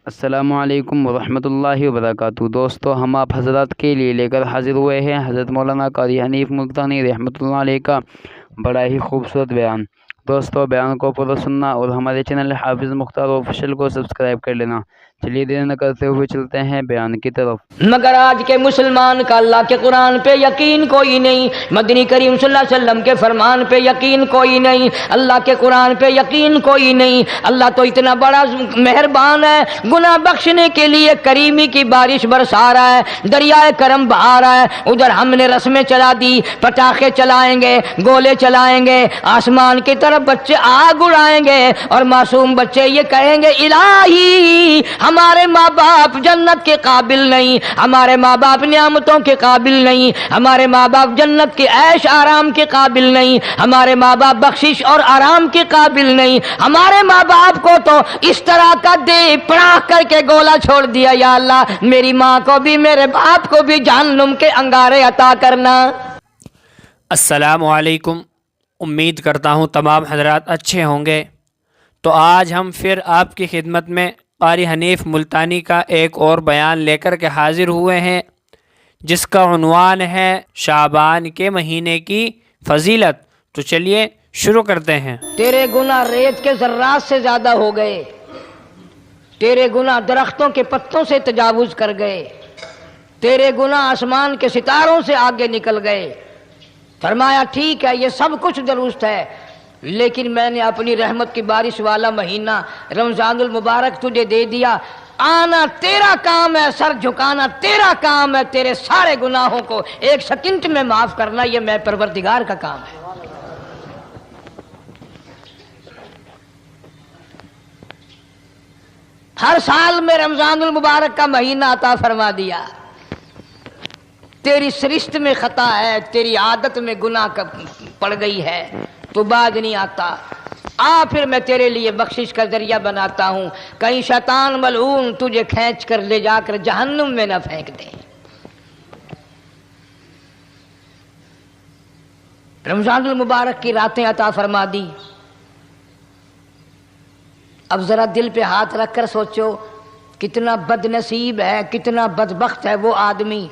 السلام علیکم ورحمۃ اللہ وبرکاتہ۔ دوستو، ہم آپ حضرات کے لیے لے کر حاضر ہوئے ہیں حضرت مولانا قاری حنیف ملتانی رحمۃ اللہ علیہ کا بڑا ہی خوبصورت بیان۔ دوستو، بیان کو پورا سننا اور ہمارے چینل حافظ مختار آفیشیل کو سبسکرائب کر لینا۔ چلیے دیر نہ کرتے ہوئے چلتے ہیں بیان کی طرف۔ مگر آج کے مسلمان کا اللہ کے قرآن پہ یقین کوئی نہیں، مدنی کریم صلی اللہ علیہ وسلم کے فرمان پہ یقین کوئی نہیں، اللہ کے قرآن پہ یقین کوئی نہیں۔ اللہ تو اتنا بڑا مہربان ہے، گناہ بخشنے کے لیے کریمی کی بارش برسا رہا ہے، دریائے کرم بہا رہا ہے۔ ادھر ہم نے رسمیں چلا دی، پٹاخے چلائیں گے، گولے چلائیں گے، آسمان کی طرف بچے آگ اڑائیں گے اور معصوم بچے یہ کہیں گے الہی ہمارے ماں باپ جنت کے قابل نہیں، ہمارے ماں باپ نعمتوں کے قابل نہیں، ہمارے ماں باپ جنت کے عیش آرام کے قابل نہیں، ہمارے ماں باپ بخشش اور آرام کے قابل نہیں، ہمارے ماں باپ کو تو اس طرح کا دے پڑاخ کر کے گولا چھوڑ دیا۔ یا اللہ میری ماں کو بھی میرے باپ کو بھی جہنم کے انگارے عطا کرنا۔ السلام علیکم، امید کرتا ہوں تمام حضرات اچھے ہوں گے۔ تو آج ہم پھر آپ کی خدمت میں قاری حنیف ملتانی کا ایک اور بیان لے کر کے حاضر ہوئے ہیں، جس کا عنوان ہے شعبان کے مہینے کی فضیلت۔ تو چلیے شروع کرتے ہیں۔ تیرے گناہ ریت کے ذرات سے زیادہ ہو گئے، تیرے گناہ درختوں کے پتوں سے تجاوز کر گئے، تیرے گناہ آسمان کے ستاروں سے آگے نکل گئے۔ فرمایا ٹھیک ہے، یہ سب کچھ درست ہے، لیکن میں نے اپنی رحمت کی بارش والا مہینہ رمضان المبارک تجھے دے دیا۔ آنا تیرا کام ہے، سر جھکانا تیرا کام ہے، تیرے سارے گناہوں کو ایک سیکنڈ میں معاف کرنا یہ میں پروردگار کا کام ہے۔ ہر سال میں رمضان المبارک کا مہینہ عطا فرما دیا۔ تیری سرشت میں خطا ہے، تیری عادت میں گناہ پڑ گئی ہے، تو باز نہیں آتا، آ پھر میں تیرے لیے بخشش کا ذریعہ بناتا ہوں، کہیں شیطان ملعون تجھے کھینچ کر لے جا کر جہنم میں نہ پھینک دے۔ رمضان المبارک کی راتیں عطا فرما دی۔ اب ذرا دل پہ ہاتھ رکھ کر سوچو، کتنا بد نصیب ہے، کتنا بدبخت ہے وہ آدمی،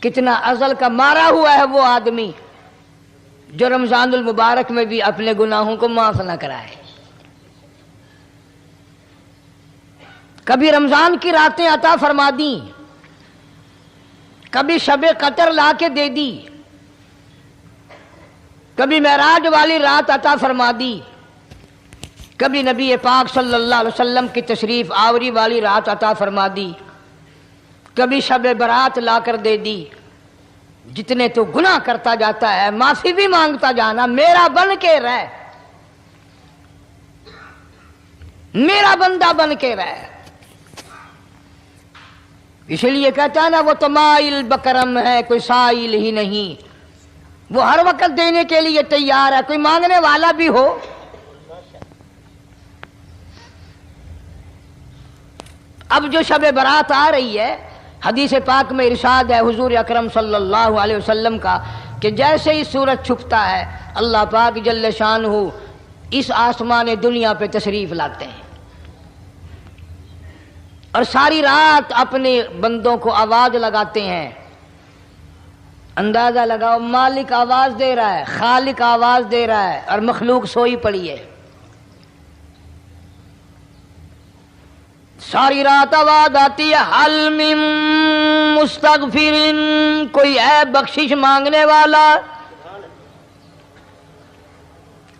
کتنا ازل کا مارا ہوا ہے وہ آدمی جو رمضان المبارک میں بھی اپنے گناہوں کو معاف نہ کرائے۔ کبھی رمضان کی راتیں عطا فرما دیں، کبھی شب قدر لا کے دے دی، کبھی معراج والی رات عطا فرما دی، کبھی نبی پاک صلی اللہ علیہ وسلم کی تشریف آوری والی رات عطا فرما دی، کبھی شب برات لا کر دے دی۔ جتنے تو گناہ کرتا جاتا ہے معافی بھی مانگتا جانا، میرا بن کے رہ، میرا بندہ بن کے رہ۔ اس لیے کہتا ہے نا، وہ تو مائل بکرم ہے، کوئی سائل ہی نہیں، وہ ہر وقت دینے کے لیے تیار ہے، کوئی مانگنے والا بھی ہو۔ اب جو شب برات آ رہی ہے، حدیث پاک میں ارشاد ہے حضور اکرم صلی اللہ علیہ وسلم کا کہ جیسے ہی سورج چھپتا ہے اللہ پاک جل شانہ اس آسمان دنیا پہ تشریف لاتے ہیں اور ساری رات اپنے بندوں کو آواز لگاتے ہیں۔ اندازہ لگاؤ، مالک آواز دے رہا ہے، خالق آواز دے رہا ہے اور مخلوق سوئی پڑی ہے۔ ساری رات آواز آتی ہے، حل من مستغفر، کوئی ہے بخشش مانگنے والا،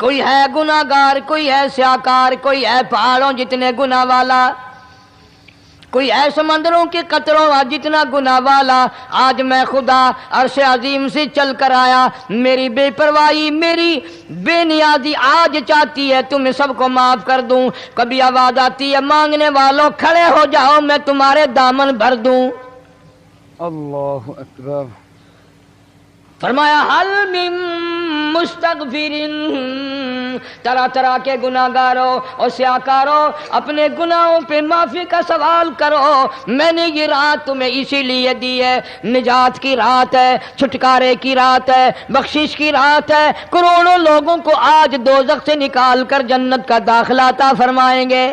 کوئی ہے گناہگار، کوئی ہے سیاکار، کوئی ہے پہاڑوں جتنے گناہ والا، کوئی ہے سمندروں کے قطروں جتنا گناہ والا۔ آج میں خدا عرش عظیم سے چل کر آیا، میری بے پرواہی، میری بے نیازی آج چاہتی ہے تمہیں سب کو معاف کر دوں۔ کبھی آواز آتی ہے، مانگنے والوں کھڑے ہو جاؤ، میں تمہارے دامن بھر دوں۔ اللہ اکبر۔ فرمایا حل من مستغفرین، طرح طرح کے گناہگاروں اور سیاکاروں اپنے گناہوں پہ معافی کا سوال کرو، میں نے یہ رات تمہیں اسی لیے دی ہے، نجات کی رات ہے، چھٹکارے کی رات ہے، بخشش کی رات ہے۔ کروڑوں لوگوں کو آج دوزخ سے نکال کر جنت کا داخلہ عطا فرمائیں گے۔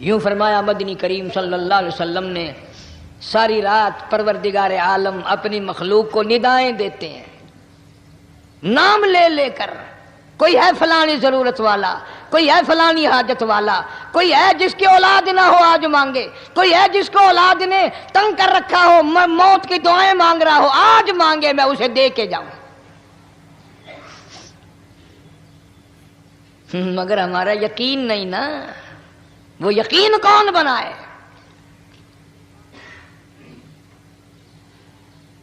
یوں فرمایا مدنی کریم صلی اللہ علیہ وسلم نے، ساری رات پروردگار عالم اپنی مخلوق کو ندائیں دیتے ہیں، نام لے لے کر، کوئی ہے فلانی ضرورت والا، کوئی ہے فلانی حاجت والا، کوئی ہے جس کی اولاد نہ ہو آج مانگے، کوئی ہے جس کو اولاد نے تنگ کر رکھا ہو، موت کی دعائیں مانگ رہا ہو، آج مانگے میں اسے دے کے جاؤں۔ مگر ہمارا یقین نہیں نا، وہ یقین کون بنائے؟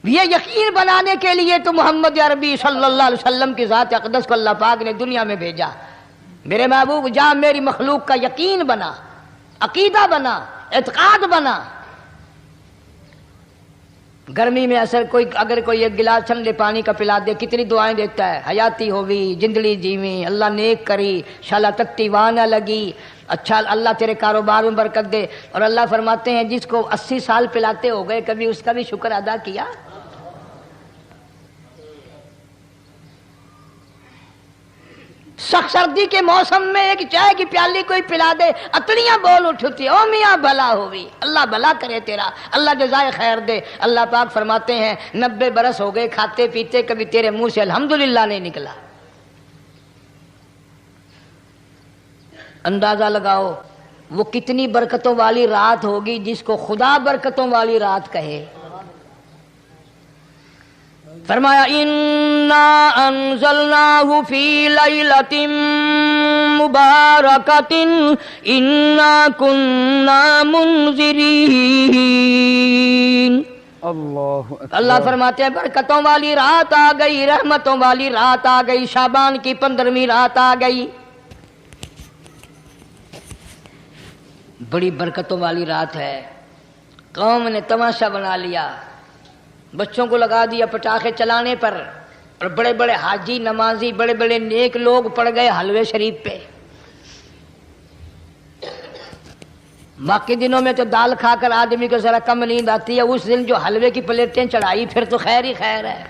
یہ یقین بنانے کے لیے تو محمد عربی صلی اللہ علیہ وسلم کی ذات اقدس کو اللہ پاک نے دنیا میں بھیجا۔ میرے محبوب جا میری مخلوق کا یقین بنا، عقیدہ بنا، اعتقاد بنا۔ گرمی میں اگر کوئی ایک گلاس ٹھنڈے پانی کا پلا دے، کتنی دعائیں دیتا ہے، حیاتی ہووی، جندڑی جیویں، اللہ نیک کری، شالا تکتی واہ نہ لگی، اچھا اللہ تیرے کاروبار میں برکت دے۔ اور اللہ فرماتے ہیں جس کو 80 سال پلاتے ہو گئے، کبھی اس کا بھی شکر ادا کیا؟ سخت سردی کے موسم میں ایک چائے کی پیالی کوئی پلا دے، اتڑیاں بول اٹھتی، او میاں بھلا ہوئی، اللہ بھلا کرے تیرا، اللہ جزائے خیر دے۔ اللہ پاک فرماتے ہیں 90 برس ہو گئے کھاتے پیتے، کبھی تیرے منہ سے الحمدللہ نہیں نکلا۔ اندازہ لگاؤ وہ کتنی برکتوں والی رات ہوگی جس کو خدا برکتوں والی رات کہے۔ فرمایا انا انزلناہ فی لیلۃ مبارکۃ انا کنا منذرین۔ اللہ فرماتے ہیں برکتوں والی رات آ گئی، رحمتوں والی رات آ گئی، شعبان کی 15ویں رات آ گئی، بڑی برکتوں والی رات ہے۔ قوم نے تماشا بنا لیا، بچوں کو لگا دیا پٹاخے چلانے پر، اور بڑے بڑے حاجی نمازی بڑے بڑے نیک لوگ پڑ گئے حلوے شریف پہ۔ باقی دنوں میں تو دال کھا کر آدمی کو ذرا کم نیند آتی ہے، اس دن جو حلوے کی پلیٹیں چڑھائی پھر تو خیر ہی خیر ہے۔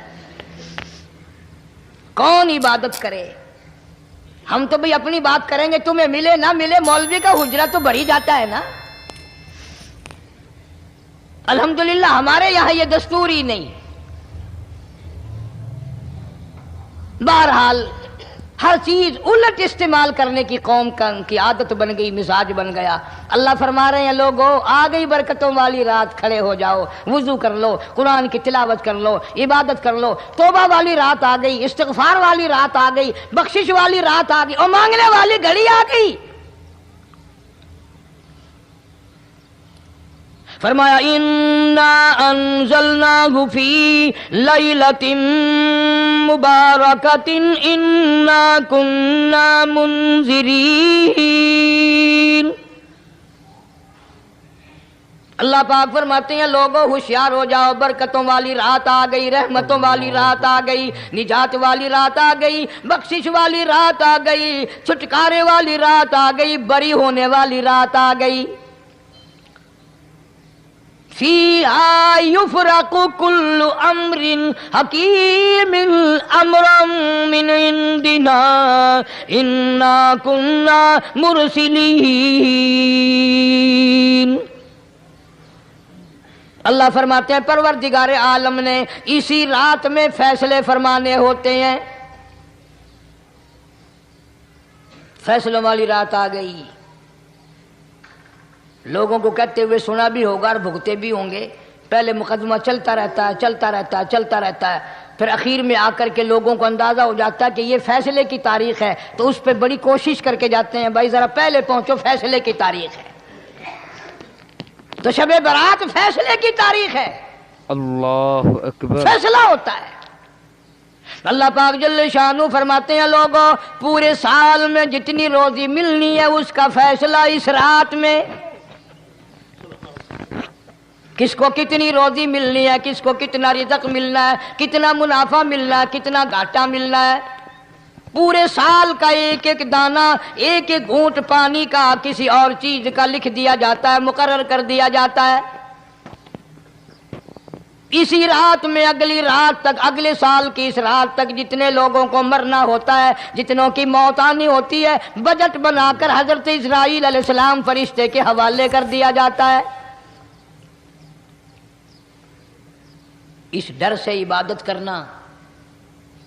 کون عبادت کرے؟ ہم تو بھئی اپنی بات کریں گے، تمہیں ملے نہ ملے، مولوی کا حجرہ تو بھر ہی جاتا ہے نا۔ الحمدللہ ہمارے یہاں یہ دستور ہی نہیں۔ بہرحال ہر چیز الٹ استعمال کرنے کی قوم کی عادت بن گئی، مزاج بن گیا۔ اللہ فرما رہے ہیں لوگو آ گئی برکتوں والی رات، کھڑے ہو جاؤ، وضو کر لو، قرآن کی تلاوت کر لو، عبادت کر لو، توبہ والی رات آ گئی، استغفار والی رات آ گئی، بخشش والی رات آ گئی، اور مانگنے والی گھڑی آ گئی۔ فرمایا انا انزلناہ فی لیلۃ مبارکۃ انا کنا منذرین۔ اللہ پاک فرماتے ہیں لوگوں ہوشیار ہو جاؤ، برکتوں والی رات آ گئی، رحمتوں والی رات آ گئی، نجات والی رات آ گئی، بخشش والی رات آ گئی، چھٹکارے والی رات آ گئی، بری ہونے والی رات آ گئی۔ فیہا یفرق کل امر حکیم امرا من عندنا انا کنا مرسلین۔ اللہ فرماتے ہیں پروردگار عالم نے اسی رات میں فیصلے فرمانے ہوتے ہیں۔ فیصلوں والی رات آ گئی، لوگوں کو کہتے ہوئے سنا بھی ہوگا اور بھگتے بھی ہوں گے۔ پہلے مقدمہ چلتا رہتا ہے، چلتا رہتا ہے، چلتا رہتا ہے، پھر اخیر میں آ کر کے لوگوں کو اندازہ ہو جاتا ہے کہ یہ فیصلے کی تاریخ ہے، تو اس پہ بڑی کوشش کر کے جاتے ہیں بھائی ذرا پہلے پہنچو، فیصلے کی تاریخ ہے۔ تو شب برات فیصلے کی تاریخ ہے، اللہ اکبر، فیصلہ ہوتا ہے۔ اللہ پاک جل شانہ فرماتے ہیں لوگوں پورے سال میں جتنی روزی ملنی ہے اس کا فیصلہ اس رات میں، کس کو کتنی روزی ملنی ہے، کس کو کتنا رزق ملنا ہے، کتنا منافع ملنا ہے، کتنا گھاٹا ملنا ہے۔ پورے سال کا ایک ایک دانہ، ایک ایک گھونٹ پانی کا، کسی اور چیز کا لکھ دیا جاتا ہے، مقرر کر دیا جاتا ہے۔ اسی رات میں اگلی رات تک، اگلے سال کی اس رات تک جتنے لوگوں کو مرنا ہوتا ہے، جتنوں کی موت آنی ہوتی ہے، بجٹ بنا کر حضرت اسرائیل علیہ السلام فرشتے کے حوالے کر دیا جاتا ہے۔ اس ڈر سے عبادت کرنا،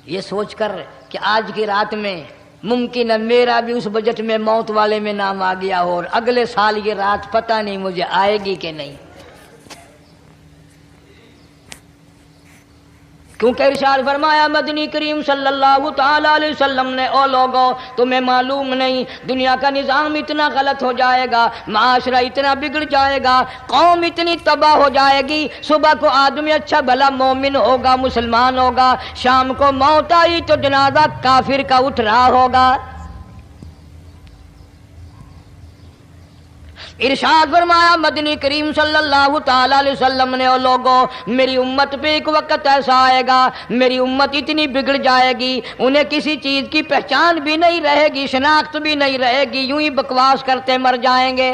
یہ سوچ کر کہ آج کی رات میں ممکن ہے میرا بھی اس بجٹ میں موت والے میں نام آ گیا ہو، اور اگلے سال یہ رات پتہ نہیں مجھے آئے گی کہ نہیں۔ کیونکہ ارشاد فرمایا مدنی کریم صلی اللہ تعالی علیہ وسلم نے، او لوگو تمہیں معلوم نہیں دنیا کا نظام اتنا غلط ہو جائے گا، معاشرہ اتنا بگڑ جائے گا، قوم اتنی تباہ ہو جائے گی، صبح کو آدمی اچھا بھلا مومن ہوگا، مسلمان ہوگا، شام کو موت آئی تو جنازہ کافر کا اٹھ رہا ہوگا۔ ارشاد فرمایا مدنی کریم صلی اللہ تعالی علیہ وسلم نے، او لوگوں میری امت پہ ایک وقت ایسا آئے گا، میری امت اتنی بگڑ جائے گی، انہیں کسی چیز کی پہچان بھی نہیں رہے گی، شناخت بھی نہیں رہے گی، یوں ہی بکواس کرتے مر جائیں گے۔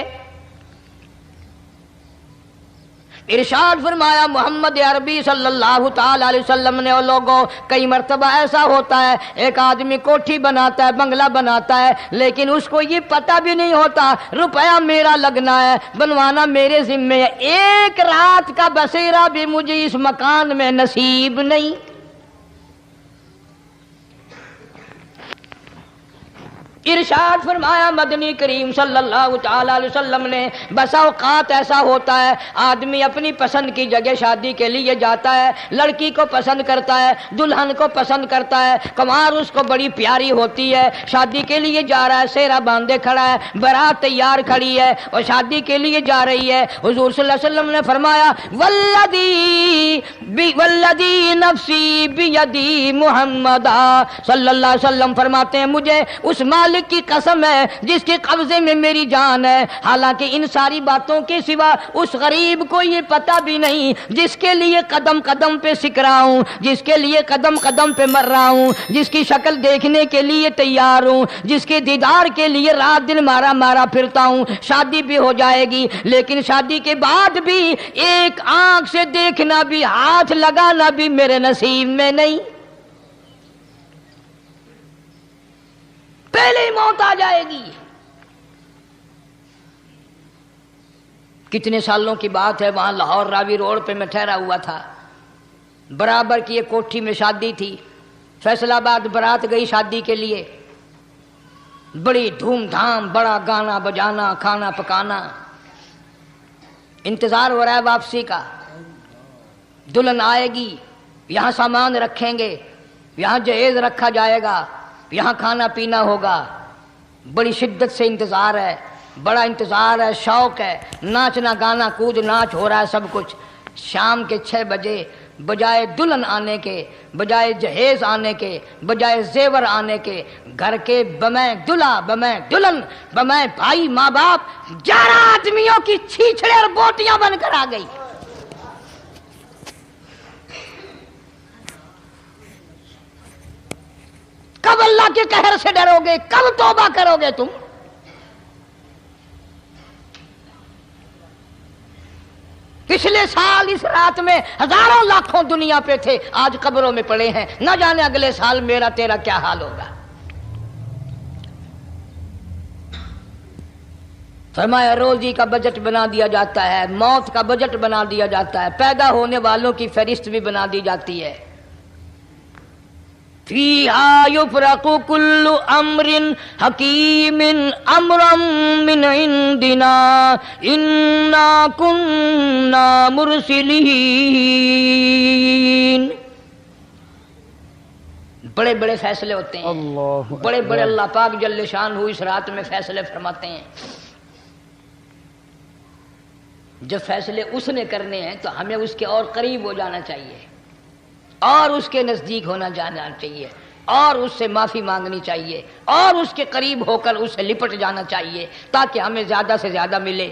ارشاد فرمایا محمد عربی صلی اللہ تعالی علیہ وسلم نے، او لوگوں کئی مرتبہ ایسا ہوتا ہے ایک آدمی کوٹھی بناتا ہے، بنگلہ بناتا ہے، لیکن اس کو یہ پتہ بھی نہیں ہوتا روپیہ میرا لگنا ہے، بنوانا میرے ذمے ہے، ایک رات کا بسیرا بھی مجھے اس مکان میں نصیب نہیں۔ ارشاد فرمایا مدنی کریم صلی اللہ تعالی علیہ وسلم نے، بسا اوقات ایسا ہوتا ہے آدمی اپنی پسند کی جگہ شادی کے لیے جاتا ہے، لڑکی کو پسند کرتا ہے، دلہن کو پسند کرتا ہے، کمار اس کو بڑی پیاری ہوتی ہے، شادی کے لیے جا رہا ہے، سہرا باندھے کھڑا ہے، بارات تیار کھڑی ہے اور شادی کے لیے جا رہی ہے۔ حضور صلی اللہ علیہ وسلم نے فرمایا والذی نفسی بیدی محمد صلی اللہ علیہ وسلم فرماتے ہیں مجھے اس مالک کی قسم ہے جس کے قبضے میں میری جان ہے، حالانکہ ان ساری باتوں کے سوا اس غریب کو یہ پتہ بھی نہیں جس کے لیے قدم قدم پہ سکھ رہا ہوں، جس کے لیے قدم قدم پہ مر رہا ہوں، جس کی شکل دیکھنے کے لیے تیار ہوں، جس کے دیدار کے لیے رات دن مارا مارا پھرتا ہوں۔ شادی بھی ہو جائے گی لیکن شادی کے بعد بھی ایک آنکھ سے دیکھنا بھی، ہاتھ لگانا بھی میرے نصیب میں نہیں، پہلے ہی موت آ جائے گی۔ کتنے سالوں کی بات ہے، وہاں لاہور راوی روڈ پہ میں ٹھہرا ہوا تھا، برابر کی ایک کوٹھی میں شادی تھی، فیصل آباد برات گئی شادی کے لیے، بڑی دھوم دھام، بڑا گانا بجانا، کھانا پکانا، انتظار ہو رہا ہے واپسی کا، دلہن آئے گی، یہاں سامان رکھیں گے، یہاں جہیز رکھا جائے گا، یہاں کھانا پینا ہوگا، بڑی شدت سے انتظار ہے، بڑا انتظار ہے، شوق ہے، ناچنا گانا کود ناچ ہو رہا ہے سب کچھ۔ شام کے 6 بجے بجائے دلہن آنے کے، بجائے جہیز آنے کے، بجائے زیور آنے کے، گھر کے بمیں دلہا، بمیں دلہن، بمیں بھائی ماں باپ 11 آدمیوں کی چھیچڑے اور بوٹیاں بن کر آ گئی۔ کب اللہ کے قہر سے ڈرو گے؟ کب توبہ کرو گے تم؟ پچھلے سال اس رات میں ہزاروں لاکھوں دنیا پہ تھے، آج قبروں میں پڑے ہیں، نہ جانے اگلے سال میرا تیرا کیا حال ہوگا۔ فرمایا روزی کا بجٹ بنا دیا جاتا ہے، موت کا بجٹ بنا دیا جاتا ہے، پیدا ہونے والوں کی فہرست بھی بنا دی جاتی ہے۔ فیہا یفرق کل امر حکیم امرا من عندنا انا کننا مرسلین۔ بڑے بڑے فیصلے ہوتے ہیں، بڑے بڑے اللہ پاک جل شان ہو اس رات میں فیصلے فرماتے ہیں۔ جب فیصلے اس نے کرنے ہیں تو ہمیں اس کے اور قریب ہو جانا چاہیے، اور اس کے نزدیک ہونا جانا چاہیے، اور اس سے معافی مانگنی چاہیے، اور اس کے قریب ہو کر اس سے لپٹ جانا چاہیے تاکہ ہمیں زیادہ سے زیادہ ملے۔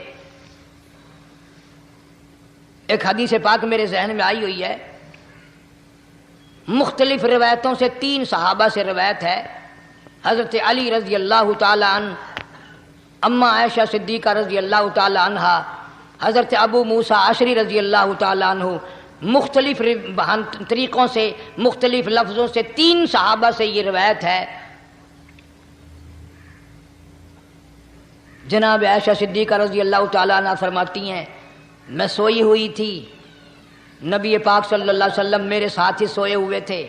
ایک حدیث پاک میرے ذہن میں آئی ہوئی ہے، مختلف روایتوں سے 3 صحابہ سے روایت ہے، حضرت علی رضی اللہ تعالی عنہ، اماں عائشہ صدیقہ رضی اللہ تعالی عنہا، حضرت ابو موسیٰ اشعری رضی اللہ تعالی عنہ، مختلف طریقوں سے مختلف لفظوں سے 3 صحابہ سے یہ روایت ہے. جناب عائشہ صدیقہ رضی اللہ تعالیٰ عنہ فرماتی ہیں میں سوئی ہوئی تھی، نبی پاک صلی اللہ علیہ وسلم میرے ساتھ ہی سوئے ہوئے تھے،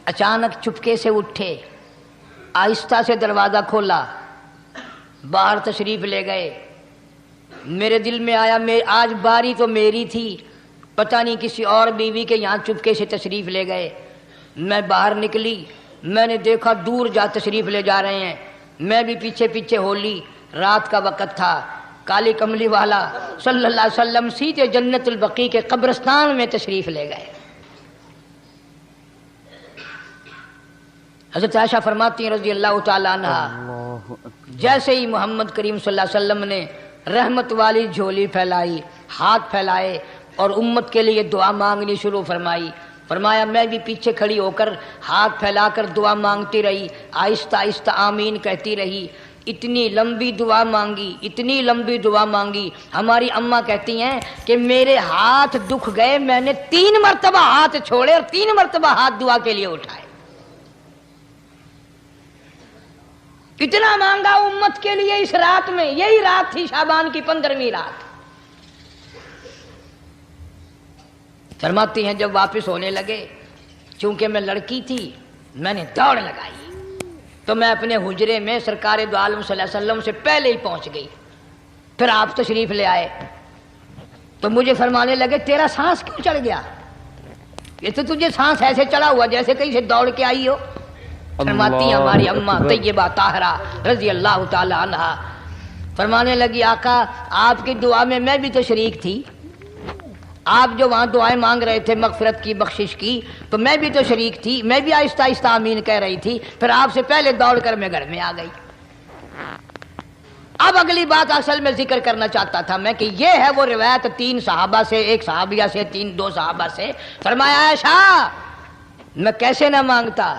اچانک چپکے سے اٹھے، آہستہ سے دروازہ کھولا، باہر تشریف لے گئے. میرے دل میں آیا آج باری تو میری تھی، پتہ نہیں کسی اور بیوی کے یہاں چپکے سے تشریف لے گئے. میں باہر نکلی، میں نے دیکھا دور جا تشریف لے جا رہے ہیں، میں بھی پیچھے پیچھے ہو لی. رات کا وقت تھا، کالی کملی والا صلی اللہ علیہ وسلم سیدھے جنت البقیع کے قبرستان میں تشریف لے گئے. حضرت عائشہ فرماتی ہیں رضی اللہ تعالیٰ عنہ جیسے ہی محمد کریم صلی اللہ علیہ وسلم نے رحمت والی جھولی پھیلائی، ہاتھ پھیلائے اور امت کے لیے دعا مانگنی شروع فرمائی، فرمایا میں بھی پیچھے کھڑی ہو کر ہاتھ پھیلا کر دعا مانگتی رہی، آہستہ آہستہ آمین کہتی رہی. اتنی لمبی دعا مانگی، اتنی لمبی دعا مانگی. ہماری اماں کہتی ہیں کہ میرے ہاتھ دکھ گئے، میں نے 3 مرتبہ ہاتھ چھوڑے اور 3 مرتبہ ہاتھ دعا کے لیے اٹھائے. اتنا مانگا امت کے لیے اس رات میں. یہی رات تھی شعبان کی 15ویں رات. فرماتی ہیں جب واپس ہونے لگے، چونکہ میں لڑکی تھی میں نے دوڑ لگائی تو میں اپنے حجرے میں سرکار دو عالم صلی اللہ علیہ وسلم سے پہلے ہی پہنچ گئی. پھر آپ تشریف لے آئے تو مجھے فرمانے لگے تیرا سانس کیوں چڑھ گیا؟ یہ تو تجھے سانس ایسے چڑھا ہوا جیسے کہیں سے دوڑ کے آئی ہو. فرماتی ہیں ہماری اماں طیبہ طاہرہ رضی اللہ تعالی عنہا، فرمانے لگی آقا آپ کی دعا میں بھی تو شریک تھی، آپ جو وہاں دعائیں مانگ رہے تھے مغفرت کی بخشش کی تو میں بھی تو شریک تھی، میں بھی آہستہ آہستہ آمین کہہ رہی تھی، پھر آپ سے پہلے دوڑ کر میں گھر میں آ گئی. اب اگلی بات اصل میں ذکر کرنا چاہتا تھا میں کہ یہ ہے وہ روایت 3 صحابہ سے، 1 صحابیہ سے، 2 صحابہ سے. فرمایا عائشہ میں کیسے نہ مانگتا،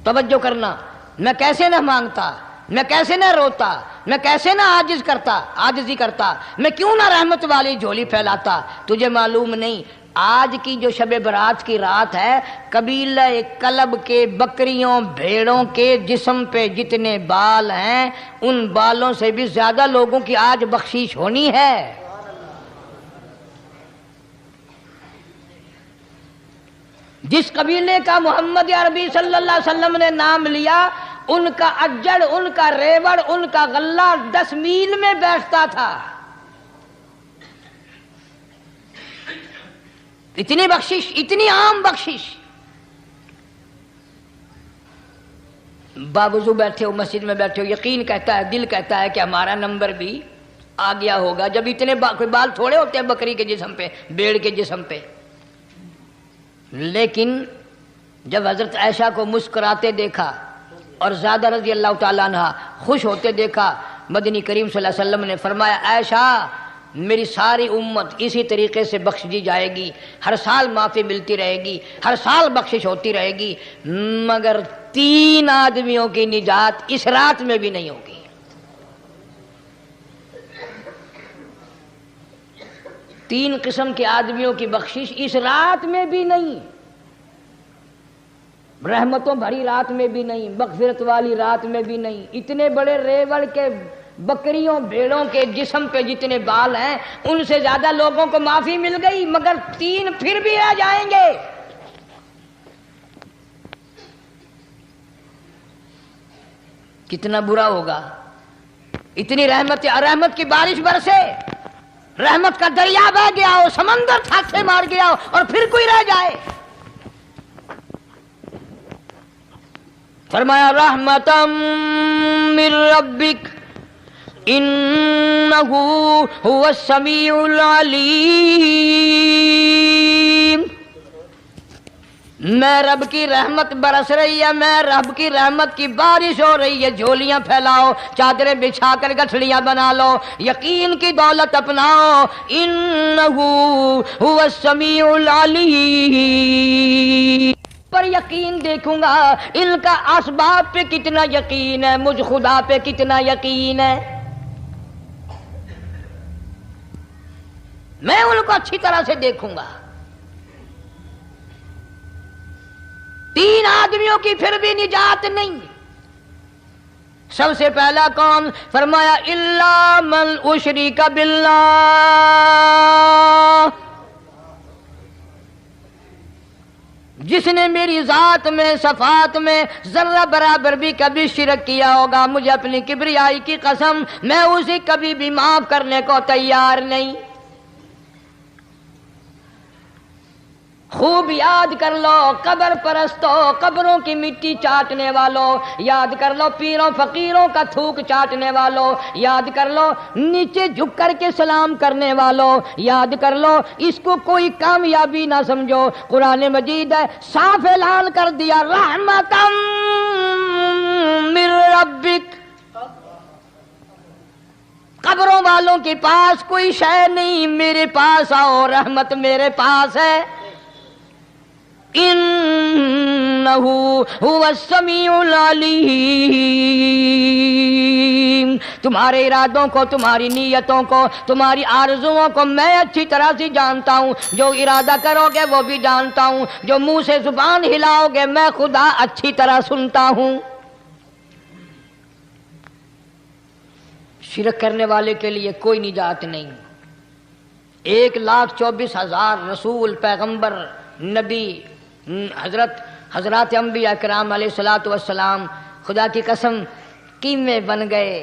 توجہ کرنا، میں کیسے نہ مانگتا، میں کیسے نہ روتا، میں کیسے نہ عاجزی کرتا، میں کیوں نہ رحمت والی جھولی پھیلاتا. تجھے معلوم نہیں آج کی جو شب برات کی رات ہے، قبیلہ کلب کے بکریوں بھیڑوں کے جسم پہ جتنے بال ہیں ان بالوں سے بھی زیادہ لوگوں کی آج بخشش ہونی ہے. جس قبیلے کا محمد عربی صلی اللہ علیہ وسلم نے نام لیا ان کا اجڑ، ان کا ریوڑ، ان کا غلہ 10 میل میں بیٹھتا تھا. اتنی بخشش، اتنی عام بخشش. باوضو بیٹھے ہو، مسجد میں بیٹھے ہو، یقین کہتا ہے، دل کہتا ہے کہ ہمارا نمبر بھی آ گیا ہوگا. جب اتنے کوئی بال تھوڑے ہوتے ہیں بکری کے جسم پہ، بھیڑ کے جسم پہ. لیکن جب حضرت عائشہ کو مسکراتے دیکھا اور زیادہ رضی اللہ تعالیٰ عنہ خوش ہوتے دیکھا، مدنی کریم صلی اللہ علیہ وسلم نے فرمایا عائشہ میری ساری امت اسی طریقے سے بخش دی جائے گی، ہر سال معافی ملتی رہے گی، ہر سال بخشش ہوتی رہے گی، مگر 3 آدمیوں کی نجات اس رات میں بھی نہیں ہوگی. 3 قسم کے آدمیوں کی بخشش اس رات میں بھی نہیں، رحمتوں بھری رات میں بھی نہیں، مغفرت والی رات میں بھی نہیں. اتنے بڑے ریوڑ کے بکریوں بھیڑوں کے جسم پہ جتنے بال ہیں ان سے زیادہ لوگوں کو معافی مل گئی، مگر 3 پھر بھی رہ جائیں گے. کتنا برا ہوگا. اتنی رحمت کی بارش برسے، رحمت کا دریا بہ گیا ہو، سمندر تھاکے مار گیا ہو اور پھر کوئی رہ جائے. فرمایا رحمتم من ربک انہ هو السمیع العلیم. میں رب کی رحمت برس رہی ہے، میں رب کی رحمت کی بارش ہو رہی ہے. جھولیاں پھیلاؤ، چادریں بچھا کر گٹھڑیاں بنا لو، یقین کی دولت اپناؤ. انہ هو السمیع العلیم. پر یقین دیکھوں گا ان کا اسباب پہ کتنا یقین ہے، مجھ خدا پہ کتنا یقین ہے. میں ان کو اچھی طرح سے دیکھوں گا۔ 3 آدمیوں کی پھر بھی نجات نہیں۔ سب سے پہلا کون؟ فرمایا الا من اشرک باللہ، جس نے میری ذات میں صفات میں ذرہ برابر بھی کبھی شرک کیا ہوگا، مجھے اپنی کبریائی کی قسم میں اسے کبھی بھی معاف کرنے کو تیار نہیں۔ خوب یاد کر لو قبر پرستوں، قبروں کی مٹی چاٹنے والوں، یاد کر لو پیروں فقیروں کا تھوک چاٹنے والوں، یاد کر لو نیچے جھک کر کے سلام کرنے والوں، یاد کر لو اس کو کوئی کامیابی نہ سمجھو۔ قرآن مجید ہے صاف اعلان کر دیا رحمتم من ربک، قبروں والوں کے پاس کوئی شے نہیں، میرے پاس آؤ، رحمت میرے پاس ہے۔ انہو هو السمیع العلیم، تمہارے ارادوں کو، تمہاری نیتوں کو، تمہاری آرزوؤں کو میں اچھی طرح سے جانتا ہوں۔ جو ارادہ کرو گے وہ بھی جانتا ہوں، جو منہ سے زبان ہلاؤ گے میں خدا اچھی طرح سنتا ہوں۔ شرک کرنے والے کے لیے کوئی نجات نہیں۔ 1,24,000 رسول، پیغمبر، نبی، حضرات انبیاء کرام علیہ الصلوۃ والسلام خدا کی قسم کیمے بن گئے۔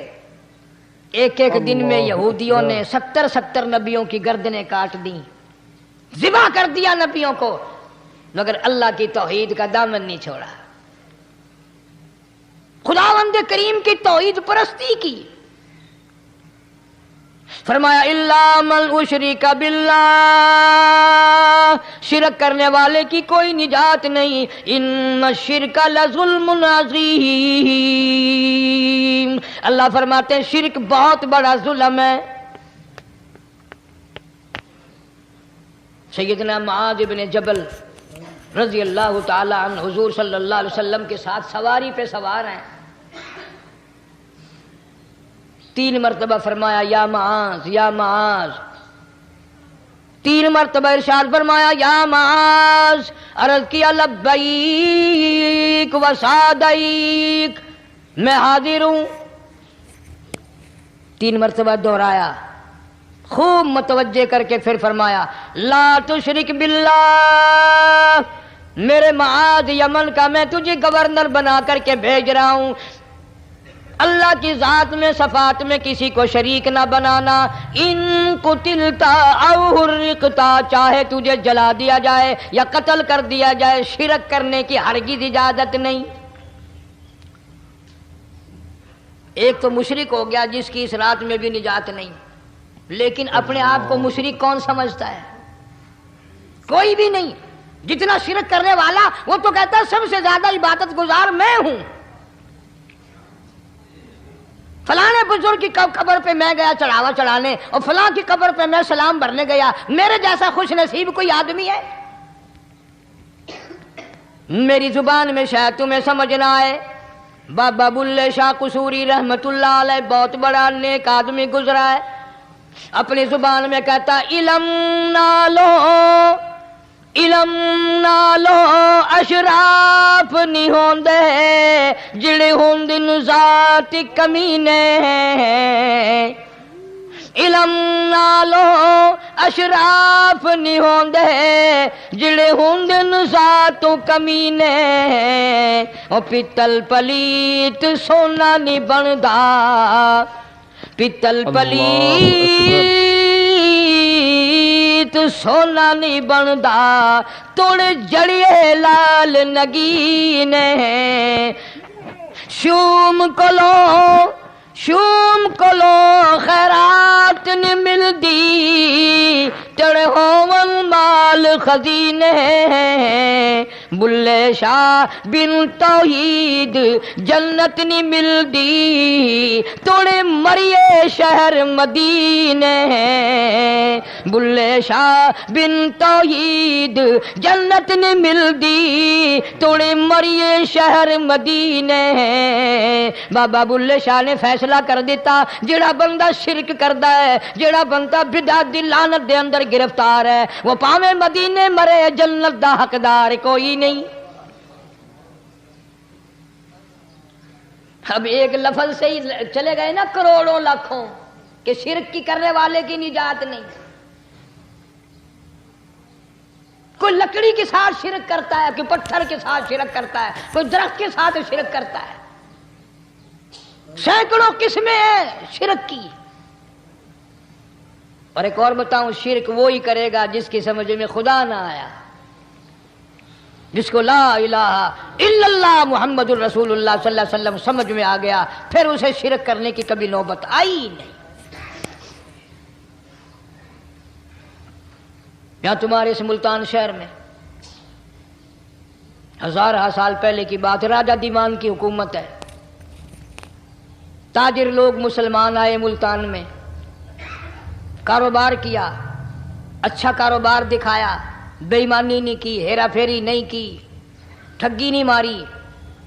ایک دن میں یہودیوں نے 70 نبیوں کی گردنیں کاٹ دیں، ذبح کر دیا نبیوں کو، مگر اللہ کی توحید کا دامن نہیں چھوڑا، خداوند کریم کی توحید پرستی کی۔ فرمایا الا من اشرک باللہ، شرک کرنے والے کی کوئی نجات نہیں۔ ان الشرک لظلم عظیم، اللہ فرماتے ہیں شرک بہت بڑا ظلم ہے۔ سیدنا معاذ بن جبل رضی اللہ تعالی عنہ حضور صلی اللہ علیہ وسلم کے ساتھ سواری پہ سوار ہیں، 3 مرتبہ فرمایا یا معاذ یا معاذ، 3 مرتبہ ارشاد فرمایا یا معاذ، عرض کیا لبیک و سعدیک، میں حاضر ہوں، 3 مرتبہ دہرایا، خوب متوجہ کر کے پھر فرمایا لا تشرک باللہ، میرے معاذ یمن کا میں تجھے گورنر بنا کر کے بھیج رہا ہوں، اللہ کی ذات میں صفات میں کسی کو شریک نہ بنانا۔ ان قتلتا او حرقتا، چاہے تجھے جلا دیا جائے یا قتل کر دیا جائے، شرک کرنے کی ہرگز اجازت نہیں۔ ایک تو مشرک ہو گیا جس کی اس رات میں بھی نجات نہیں، لیکن اپنے آپ کو مشرک کون سمجھتا ہے؟ کوئی بھی نہیں۔ جتنا شرک کرنے والا وہ تو کہتا ہے سب سے زیادہ عبادت گزار میں ہوں، فلاں بزرگ کی قبر پہ میں گیا چڑھاوا چڑھانے اور فلاں کی قبر پہ میں سلام بھرنے گیا، میرے جیسا خوش نصیب کوئی آدمی ہے؟ میری زبان میں شاید تمہیں سمجھ نہ آئے، بابا بلے شاہ قصوری رحمت اللہ علیہ بہت بڑا نیک آدمی گزرا ہے، اپنی زبان میں کہتا علم نالو علم نالو اشراف نہیں ہوندے جڑے ہوندن ذات کمینے، علم نالو اشراف نہیں ہوندے جڑے ہوندن ذات کمینے، او پتل پلیت سونا نہیں بندا، پتل پلیت سونا نہیں بندا، توڑ جڑیے لال نگینے، شوم کلو خیرات نہیں ملدی، تڑے ہوون مال خزینے، بلے شاہ بن توحید جنت نہیں ملدی، توڑے مریے شہر مدینے، بلے شاہ بن توحید جنت نہیں ملدی، توڑے مریے شہر مدینے۔ بابا بلے شاہ نے فیصلہ کر دیتا جڑا بندہ شرک کردا ہے، جڑا بندہ بدعت دی لعنت دے اندر گرفتار ہے، وہ پاویں مدینے مرے جنت دا حقدار کوئی نہیں۔ اب ایک لفظ سے ہی چلے گئے نا کروڑوں لاکھوں کہ شرک کی کرنے والے کی نجات نہیں۔ کوئی لکڑی کے ساتھ شرک کرتا ہے، کوئی پتھر کے ساتھ شرک کرتا ہے، کوئی درخت کے ساتھ شرک کرتا ہے، سینکڑوں قسمیں ہیں شرک کی۔ اور ایک اور بتاؤں، شرک وہی کرے گا جس کی سمجھ میں خدا نہ آیا، جس کو لا الہ الا اللہ محمد الرسول اللہ صلی اللہ علیہ وسلم سمجھ میں آ گیا، پھر اسے شرک کرنے کی کبھی نوبت آئی نہیں۔ یہاں تمہارے اس ملتان شہر میں ہزارہ سال پہلے کی بات، راجہ دیوان کی حکومت ہے، تاجر لوگ مسلمان آئے ملتان میں، کاروبار کیا، اچھا کاروبار دکھایا، بے ایمانی نہیں کی، ہیرا پھیری نہیں کی، ٹھگی نہیں ماری۔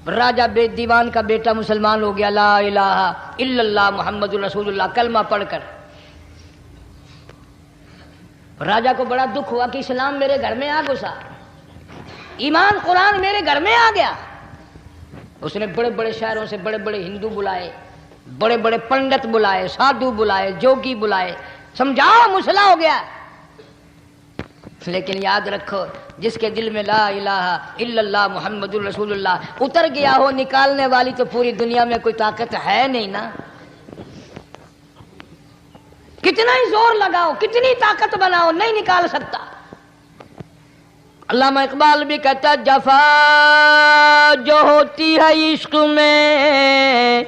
راجہ دیوان کا بیٹا مسلمان ہو گیا، لا الہ الا اللہ محمد الرسول اللہ کلمہ پڑھ کر۔ راجہ کو بڑا دکھ ہوا کہ اسلام میرے گھر میں آ گھسا، ایمان قرآن میرے گھر میں آ گیا۔ اس نے بڑے بڑے شہروں سے بڑے بڑے ہندو بلائے، بڑے بڑے پنڈت بلائے، سادھو بلائے، جوگی بلائے، سمجھاؤ مسئلہ ہو گیا۔ لیکن یاد رکھو، جس کے دل میں لا الہ الا اللہ محمد الرسول اللہ اتر گیا ہو، نکالنے والی تو پوری دنیا میں کوئی طاقت ہے نہیں نا۔ کتنا ہی زور لگاؤ، کتنی طاقت بناؤ، نہیں نکال سکتا۔ علامہ اقبال بھی کہتا، جفا جو ہوتی ہے عشق میں،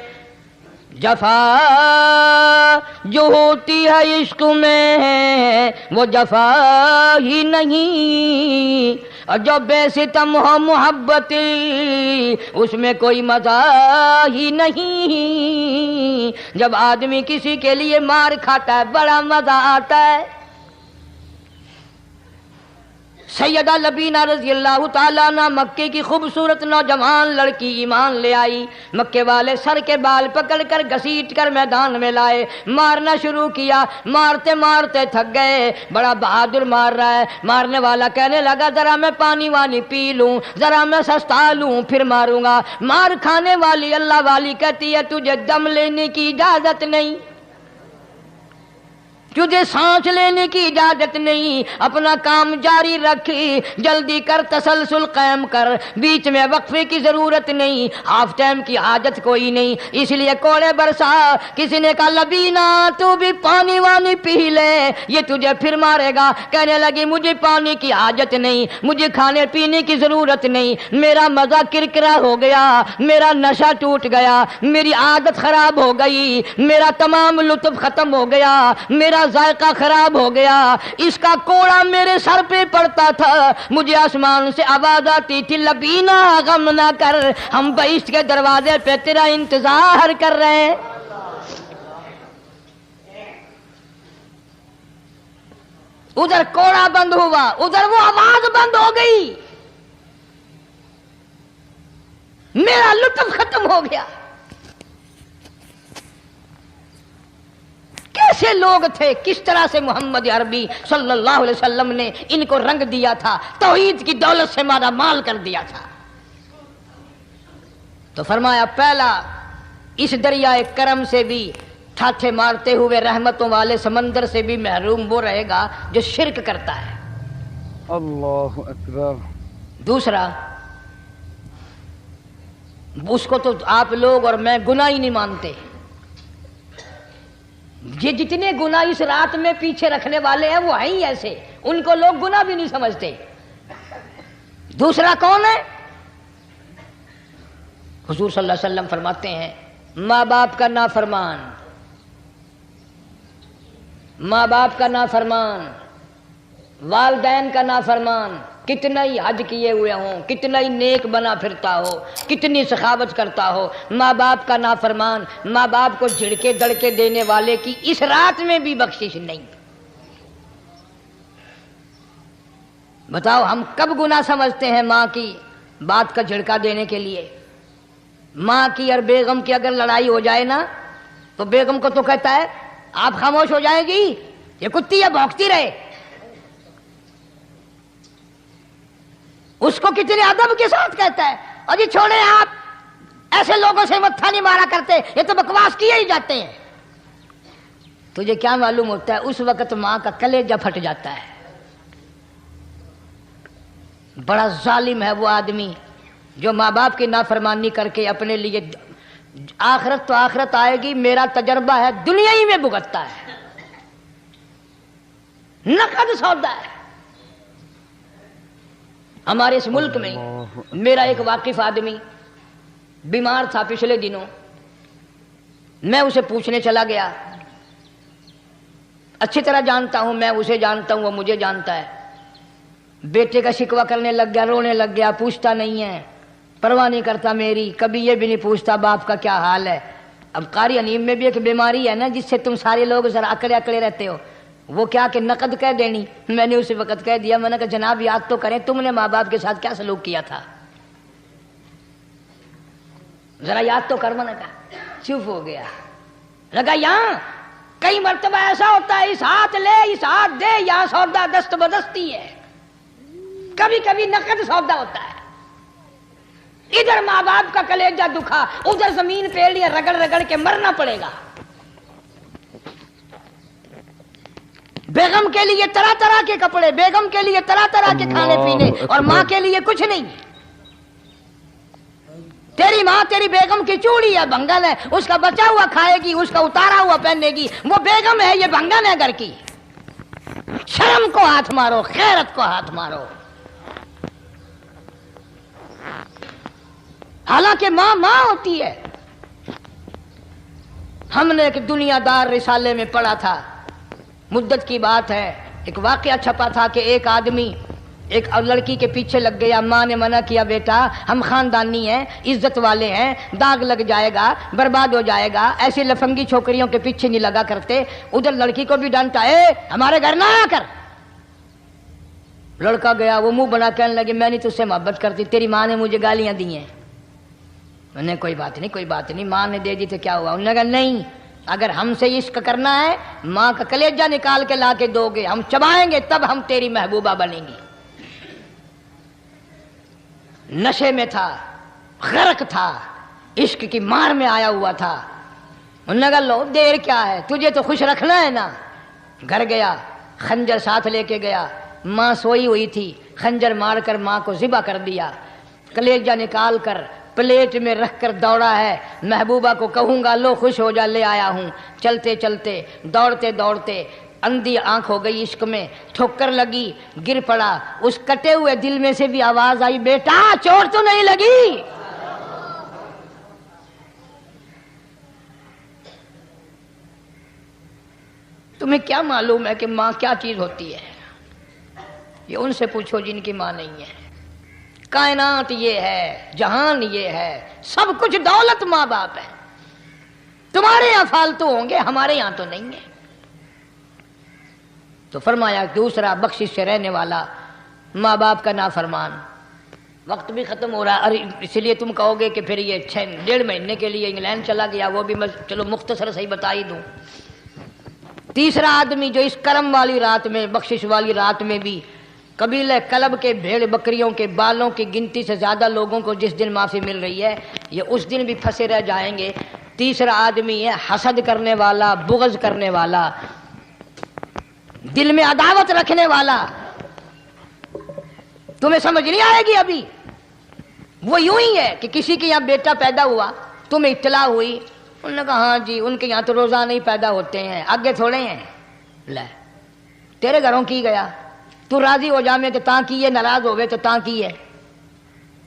جفا جو ہوتی ہے عشق میں وہ جفا ہی نہیں، اور جو بے ستم ہو محبت اس میں کوئی مزہ ہی نہیں۔ جب آدمی کسی کے لیے مار کھاتا ہے بڑا مزہ آتا ہے۔ سیدہ لبینہ رضی اللہ تعالیٰ عنہ مکے کی خوبصورت نوجوان لڑکی ایمان لے آئی، مکے والے سر کے بال پکڑ کر گھسیٹ کر میدان میں لائے، مارنا شروع کیا، مارتے مارتے تھک گئے، بڑا بہادر مار رہا ہے۔ مارنے والا کہنے لگا ذرا میں پانی وانی پی لوں، ذرا میں سستا لوں پھر ماروں گا۔ مار کھانے والی اللہ والی کہتی ہے تجھے دم لینے کی اجازت نہیں، تجھے سانس لینے کی اجازت نہیں، اپنا کام جاری رکھ، جلدی کر، تسلسل قائم کر، بیچ میں وقفے کی ضرورت نہیں، ہاف ٹائم کی حاجت کوئی نہیں۔ اس لیے کوڑے برسا۔ کسی نے کہا لبینہ تو بھی پانی وانی پی لے، یہ تجھے پھر مارے گا۔ کہنے لگی مجھے پانی کی حاجت نہیں، مجھے کھانے پینے کی ضرورت نہیں، میرا مزہ کرکرا ہو گیا، میرا نشہ ٹوٹ گیا، میری عادت خراب ہو گئی، میرا تمام لطف ختم ہو گیا، میرا ذائقہ خراب ہو گیا۔ اس کا کوڑا میرے سر پہ پڑتا تھا، مجھے آسمان سے آواز آتی تھی لبینہ غم نہ کر، ہم بہشت کے دروازے پہ تیرا انتظار کر رہے ہیں۔ ادھر کوڑا بند ہوا، ادھر وہ آواز بند ہو گئی، میرا لطف ختم ہو گیا۔ کیسے لوگ تھے، کس طرح سے محمد عربی صلی اللہ علیہ وسلم نے ان کو رنگ دیا تھا، توحید کی دولت سے مالا مال کر دیا تھا۔ تو فرمایا پہلا، اس دریائے کرم سے بھی ٹھاٹھے مارتے ہوئے رحمتوں والے سمندر سے بھی محروم وہ رہے گا جو شرک کرتا ہے۔ اللہ اکبر۔ دوسرا، اس کو تو آپ لوگ اور میں گناہ ہی نہیں مانتے، یہ جتنے گناہ اس رات میں پیچھے رکھنے والے ہیں وہ ہیں ہی ایسے، ان کو لوگ گناہ بھی نہیں سمجھتے۔ دوسرا کون ہے؟ حضور صلی اللہ علیہ وسلم فرماتے ہیں ماں باپ کا نافرمان، ماں باپ کا نافرمان، والدین کا نافرمان، کتنا ہی حج کیے ہوئے ہوں، کتنا ہی نیک بنا پھرتا ہو، کتنی سخاوت کرتا ہو، ماں باپ کا نافرمان، ماں باپ کو جھڑکے دڑکے دینے والے کی اس رات میں بھی بخشش نہیں۔ بتاؤ ہم کب گناہ سمجھتے ہیں ماں کی بات کا جھڑکا دینے کے لیے؟ ماں کی اور بیگم کی اگر لڑائی ہو جائے نا تو بیگم کو تو کہتا ہے آپ خاموش ہو جائے گی، یہ کتی ہے بھونکتی رہے، اس کو کتنے ادب کے ساتھ کہتا ہے، اور جی چھوڑے آپ ایسے لوگوں سے متھا نہیں مارا کرتے، یہ تو بکواس کیے ہی جاتے ہیں۔ تجھے کیا معلوم ہوتا ہے اس وقت ماں کا کلیجہ پھٹ جاتا ہے۔ بڑا ظالم ہے وہ آدمی جو ماں باپ کی نافرمانی کر کے اپنے لیے آخرت تو آخرت آئے گی، میرا تجربہ ہے دنیا ہی میں بھگتتا ہے، نقد سودا ہے۔ ہمارے اس ملک میں میرا ایک واقف آدمی بیمار تھا پچھلے دنوں، میں اسے پوچھنے چلا گیا، اچھی طرح جانتا ہوں، میں اسے جانتا ہوں، وہ مجھے جانتا ہے۔ بیٹے کا شکوہ کرنے لگ گیا، رونے لگ گیا، پوچھتا نہیں ہے، پرواہ نہیں کرتا میری، کبھی یہ بھی نہیں پوچھتا باپ کا کیا حال ہے۔ اب قاری انیم میں بھی ایک بیماری ہے نا جس سے تم سارے لوگ ذرا اکڑے اکڑے رہتے ہو، وہ کیا کہ نقد کہہ دینی۔ میں نے اسی وقت کہہ دیا، میں نے کہا جناب یاد تو کریں تم نے ماں باپ کے ساتھ کیا سلوک کیا تھا، ذرا یاد تو کر۔ میں نے کہا چپ ہو گیا، لگا یہاں کئی مرتبہ ایسا ہوتا ہے اس ہاتھ لے اس ہاتھ دے، یہاں سودا دست بدستی ہے، کبھی کبھی نقد سودا ہوتا ہے۔ ادھر ماں باپ کا کلیجہ دکھا، ادھر زمین پھیل لیا، رگڑ رگڑ کے مرنا پڑے گا۔ بیگم کے لیے طرح طرح کے کپڑے، بیگم کے لیے طرح طرح کے کھانے پینے، اور ماں کے لیے کچھ نہیں۔ تیری ماں تیری بیگم کی چوڑی ہے، بھنگن ہے، اس کا بچا ہوا کھائے گی، اس کا اتارا ہوا پہنے گی، وہ بیگم ہے، یہ بھنگن ہے گھر کی۔ شرم کو ہاتھ مارو، غیرت کو ہاتھ مارو۔ حالانکہ ماں ماں ہوتی ہے۔ ہم نے ایک دنیا دار رسالے میں پڑھا تھا، مدت کی بات ہے، ایک واقعہ چھپا تھا کہ ایک آدمی ایک لڑکی کے پیچھے لگ گیا، ماں نے منع کیا بیٹا ہم خاندانی ہیں، عزت والے ہیں، داغ لگ جائے گا، برباد ہو جائے گا، ایسی لفنگی چھوکریوں کے پیچھے نہیں لگا کرتے۔ ادھر لڑکی کو بھی ڈانٹا، اے ہمارے گھر نہ آیا کر۔ لڑکا گیا، وہ منہ بنا کہنے لگے میں نہیں تجھ سے محبت کرتی، تیری ماں نے مجھے گالیاں دی ہیں۔ میں نے کوئی بات نہیں کوئی بات نہیں، ماں نے دے دی تو کیا ہوا؟ انہوں نے کہا نہیں، اگر ہم سے عشق کرنا ہے ماں کا کلیجہ نکال کے لا کے دو گے، ہم چبائیں گے تب ہم تیری محبوبہ بنیں گی۔ نشے میں تھا، غرق تھا، عشق کی مار میں آیا ہوا تھا۔ انہوں نے کہا لو دیر کیا ہے، تجھے تو خوش رکھنا ہے نا۔ گھر گیا، خنجر ساتھ لے کے گیا، ماں سوئی ہوئی تھی، خنجر مار کر ماں کو ذبح کر دیا، کلیجہ نکال کر پلیٹ میں رکھ کر دوڑا ہے، محبوبہ کو کہوں گا لو خوش ہو جا، لے آیا ہوں۔ چلتے چلتے دوڑتے دوڑتے اندھی آنکھ ہو گئی عشق میں، ٹھوکر لگی، گر پڑا، اس کٹے ہوئے دل میں سے بھی آواز آئی بیٹا چوٹ تو نہیں لگی؟ تمہیں کیا معلوم ہے کہ ماں کیا چیز ہوتی ہے؟ یہ ان سے پوچھو جن کی ماں نہیں ہے۔ کائنات یہ ہے، جہان یہ ہے، سب کچھ دولت ماں باپ ہے۔ تمہارے یہاں فالتو ہوں گے، ہمارے یہاں تو نہیں ہے۔ تو فرمایا دوسرا بخشش سے رہنے والا ماں باپ کا نافرمان۔ وقت بھی ختم ہو رہا ہے، اس لیے تم کہو گے کہ پھر یہ 1.5 مہینے کے لیے انگلینڈ چلا گیا، وہ بھی میں چلو مختصر صحیح بتا ہی دوں۔ تیسرا آدمی جو اس کرم والی رات میں، بخشش والی رات میں بھی قبیلہ کلب کے بھیڑ بکریوں کے بالوں کی گنتی سے زیادہ لوگوں کو جس دن معافی مل رہی ہے، یہ اس دن بھی پھنسے رہ جائیں گے۔ تیسرا آدمی ہے حسد کرنے والا، بغض کرنے والا، دل میں عداوت رکھنے والا۔ تمہیں سمجھ نہیں آئے گی ابھی۔ وہ یوں ہی ہے کہ کسی کے یہاں بیٹا پیدا ہوا، تمہیں اطلاع ہوئی، انہوں نے کہا ہاں جی ان کے یہاں تو روزانہ ہی پیدا ہوتے ہیں، آگے تھوڑے ہیں۔ لے تیرے گھروں کی گیا، تو راضی ہو جا میں تو تاں کی ہے، ناراض ہوئے تو تاں کی ہے۔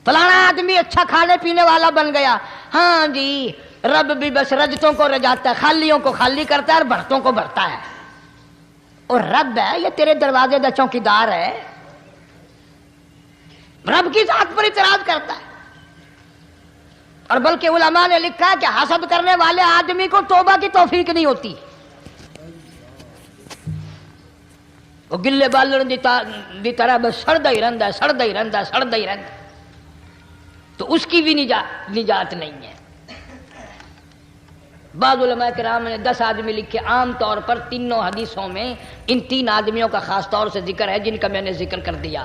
فلانا آدمی اچھا کھانے پینے والا بن گیا، ہاں جی رب بھی بس رجتوں کو رجاتا ہے، خالیوں کو خالی کرتا ہے اور بھرتوں کو بھرتا ہے۔ اور رب ہے یہ تیرے دروازے دا چوکیدار ہے، رب کی ذات پر اعتراض کرتا ہے۔ اور بلکہ علماء نے لکھا ہے کہ حسد کرنے والے آدمی کو توبہ کی توفیق نہیں ہوتی۔ وہ گلے بالن دی طرح بس سڑدا ہی رہندا ہے، سڑدا ہی رہندا ہے، سڑدا ہی رہندا ہے، تو اس کی بھی نجات نہیں ہے۔ بعض علماء کرام نے 10 آدمی لکھے، عام طور پر تینوں حدیثوں میں ان 3 آدمیوں کا خاص طور سے ذکر ہے جن کا میں نے ذکر کر دیا۔